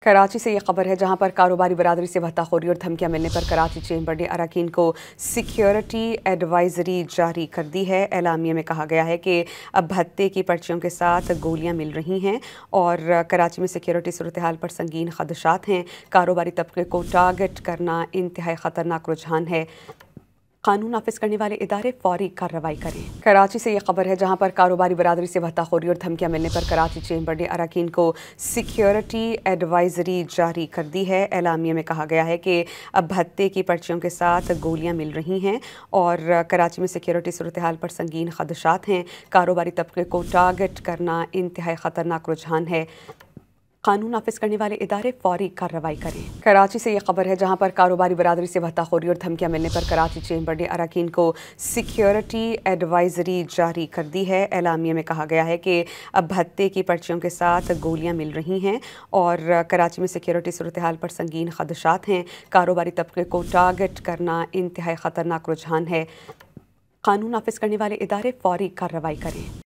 कराची से ये खबर है, जहां पर कारोबारी बरादरी से भत्ताखोरी और धमकियां मिलने पर कराची चेंबर ने अरकान को सिक्योरिटी एडवाइजरी जारी कर दी है। एलामिया में कहा गया है कि अब भत्ते की पर्चियों के साथ गोलियां मिल रही हैं और कराची में सिक्योरिटी सूरत हाल पर संगीन खदशात हैं। कारोबारी तबके को टारगेट करना इंतहाई ख़तरनाक रुझान है। कानून नाफिज करने वाले इदारे फौरी कार्रवाई करें। कराची से ये खबर है, जहां पर कारोबारी बरादरी से भत्ताखोरी और धमकियां मिलने पर कराची चेंबर ने अरकान को सिक्योरिटी एडवाइजरी जारी कर दी है। एलामिया में कहा गया है कि अब भत्ते की पर्चियों के साथ गोलियां मिल रही हैं और कराची में सिक्योरिटी सूरत हाल पर संगीन खदशात हैं। कारोबारी तबके को टारगेट करना इंतहाई ख़तरनाक रुझान है। कानून नाफिज करने वाले इदारे फौरी कार्रवाई करें। कराची से ये खबर है, जहां पर कारोबारी बरादरी से भत्ताखोरी और धमकियां मिलने पर कराची चेंबर ने अरकान को सिक्योरिटी एडवाइजरी जारी कर दी है। एलामिया में कहा गया है कि अब भत्ते की पर्चियों के साथ गोलियां मिल रही हैं और कराची में सिक्योरिटी सूरत हाल पर संगीन खदशात हैं। कारोबारी तबके को टारगेट करना इंतहाई ख़तरनाक रुझान है। कानून नाफिज करने वाले इदारे फौरी कार्रवाई करें।